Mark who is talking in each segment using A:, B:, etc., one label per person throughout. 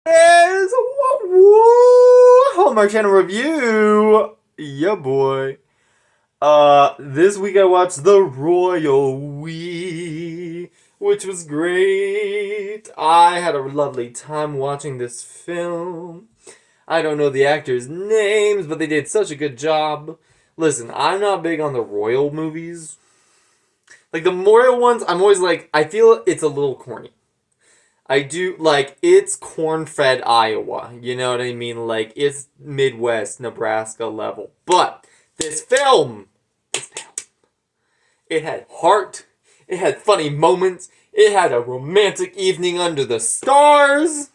A: Is Hallmark Channel Review. Yeah, boy. This week I watched The Royal We, which was great. I had a lovely time watching this film. I don't know the actors' names, but they did such a good job. Listen, I'm not big on the royal movies. Like the royal ones, I'm always like, I feel it's a little corny. I do like it's corn-fed Iowa. You know what I mean? Like it's Midwest Nebraska level. But this film, it had heart. It had funny moments. It had a romantic evening under the stars.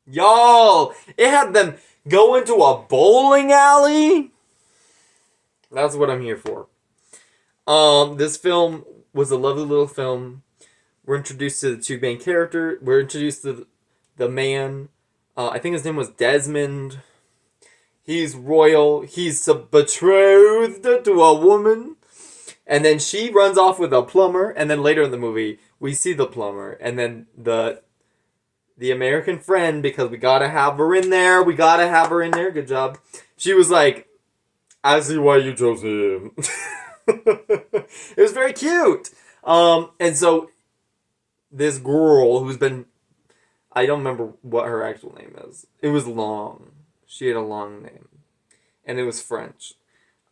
A: Y'all, it had them go into a bowling alley. That's what I'm here for. This film was a lovely little film. We're introduced to the two main characters. We're introduced to the man. I think his name was Desmond. He's royal. He's betrothed to a woman. And then she runs off with a plumber. And then later in the movie, we see the plumber. And then the American friend, because we gotta have her in there. We gotta have her in there. Good job. She was like, I see why you chose him. It was very cute. And so this girl who's been, I don't remember what her actual name is. It was long. She had a long name. And it was French.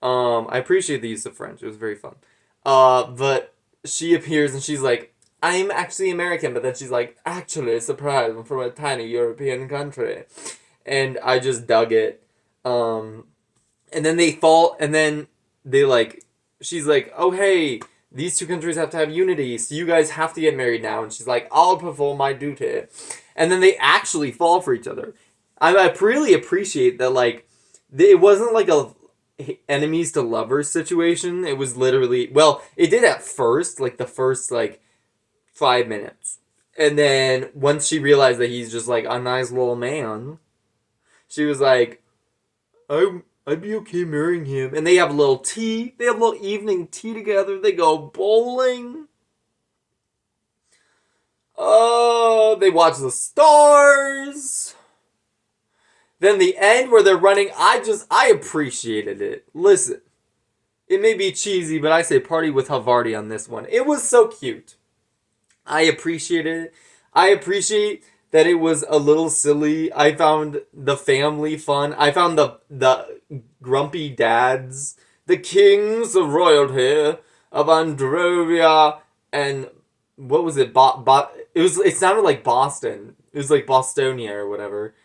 A: I appreciate the use of French. It was very fun. But she appears and she's like, I'm actually American. But then she's like, actually, surprise, I'm from a tiny European country. And I just dug it. And then they fall, and then they like, she's like, oh, hey, these two countries have to have unity, so you guys have to get married now. And she's like, I'll perform my duty. And then they actually fall for each other. I really appreciate that, like, it wasn't like a enemies to lovers situation. It was literally, well, it did at first, like, the first, like, 5 minutes. And then once she realized that he's just, like, a nice little man, she was like, I'd be okay marrying him. And they have a little tea. They have a little evening tea together. They go bowling. Oh, they watch the stars. Then the end where they're running, I appreciated it. Listen, it may be cheesy, but I say party with Havarti on this one. It was so cute. I appreciated it. I appreciate that it was a little silly. I found the family fun. I found the grumpy dads, the kings of royalty of Androvia, and what was it? It sounded like Boston. It was like Bostonia or whatever.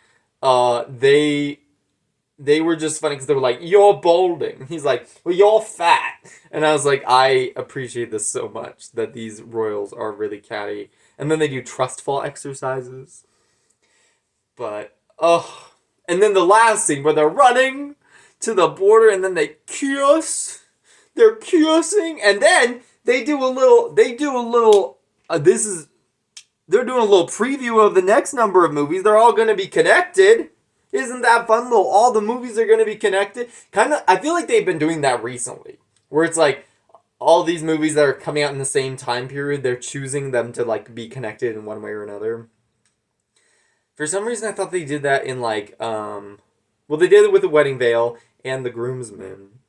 A: They were just funny because they were like, you're balding. He's like, well, you're fat. And I was like, I appreciate this so much that these royals are really catty. And then they do trust fall exercises. But, oh. And then the last scene where they're running to the border and then they kiss. They're kissing. And then they're doing a little preview of the next number of movies. They're all going to be connected. Isn't that fun? All the movies are going to be connected. I feel like they've been doing that recently. Where it's like, all these movies that are coming out in the same time period, they're choosing them to like be connected in one way or another. For some reason, I thought they did that in like, well, they did it with The Wedding Veil and The Groomsmen.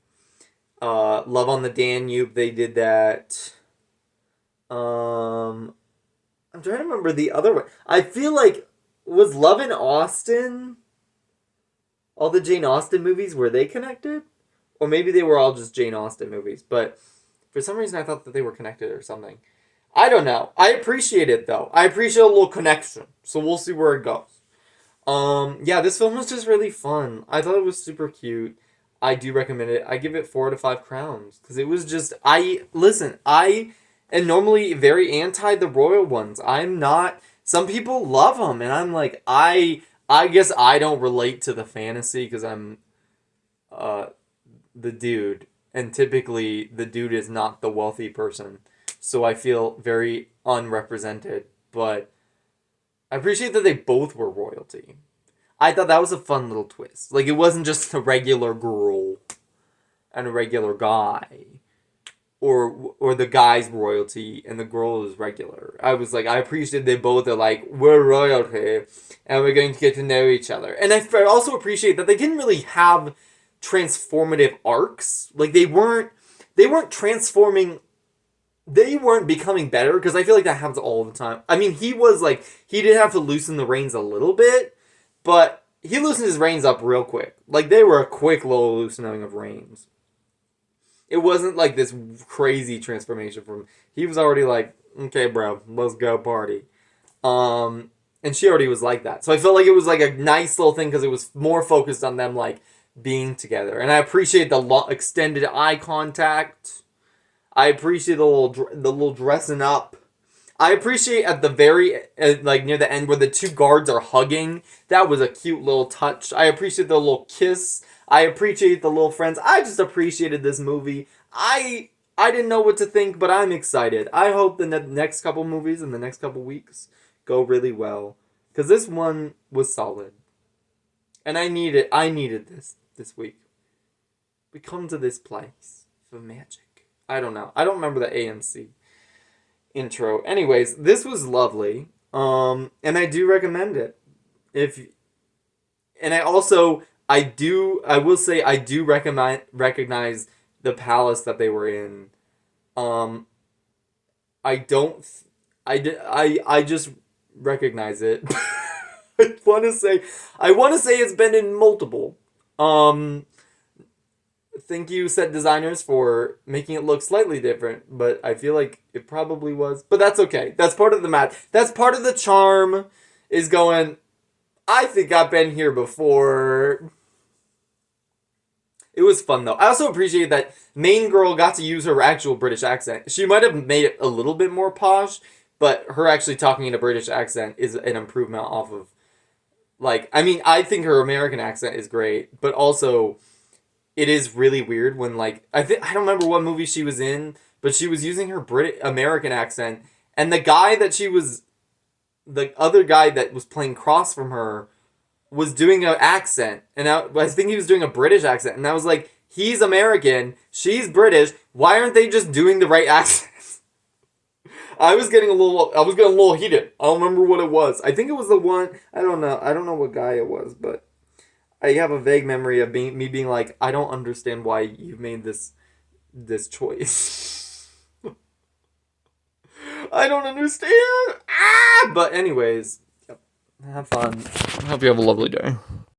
A: Love on the Danube, they did that. I'm trying to remember the other one. I feel like, was Love in Austin? All the Jane Austen movies, were they connected? Or maybe they were all just Jane Austen movies, but for some reason I thought that they were connected or something. I don't know. I appreciate it though. I appreciate a little connection. So we'll see where it goes. Yeah, this film was just really fun. I thought it was super cute. I do recommend it. I give it 4 to 5 crowns. Because it was just, I am normally very anti the royal ones. I'm not, some people love them. And I'm like, I guess I don't relate to the fantasy because I'm, the dude. And typically, the dude is not the wealthy person. So I feel very unrepresented. But I appreciate that they both were royalty. I thought that was a fun little twist. Like, it wasn't just a regular girl and a regular guy. or the guy's royalty and the girl is regular. I was like, I appreciate they both are like, we're royalty and we're going to get to know each other. And I also appreciate that they didn't really have transformative arcs. Like they weren't transforming, they weren't becoming better, because I feel like that happens all the time. I mean, he did have to loosen the reins a little bit, but he loosened his reins up real quick. Like they were a quick little loosening of reins. It wasn't like this crazy transformation from. He was already like, okay, bro, let's go party. And she already was like that. So I felt like it was like a nice little thing because it was more focused on them like being together. And I appreciate the extended eye contact. I appreciate the little dressing up. I appreciate at the very like near the end where the two guards are hugging. That was a cute little touch. I appreciate the little kiss. I appreciate the little friends. I just appreciated this movie. I didn't know what to think, but I'm excited. I hope the next couple movies in the next couple weeks go really well, because this one was solid, and I needed this week. We come to this place for magic. I don't know. I don't remember the AMC intro. Anyways, this was lovely. And I do recommend it. I will say I do recognize the palace that they were in. I just recognize it. I want to say it's been in multiple. Thank you, set designers, for making it look slightly different, but I feel like it probably was. But that's okay. That's part of the math. That's part of the charm, is going, I think I've been here before. It was fun, though. I also appreciate that main girl got to use her actual British accent. She might have made it a little bit more posh, but her actually talking in a British accent is an improvement off of, like, I mean, I think her American accent is great, but also it is really weird when, like, I don't remember what movie she was in, but she was using her American accent, and the other guy that was playing cross from her was doing an accent, and I think he was doing a British accent, and I was like, he's American, she's British, why aren't they just doing the right accents? I was getting a little heated. I don't remember what it was. I think it was the one, I don't know what guy it was, but I have a vague memory of me being like, I don't understand why you made this choice. I don't understand. But anyways, have fun. I hope you have a lovely day.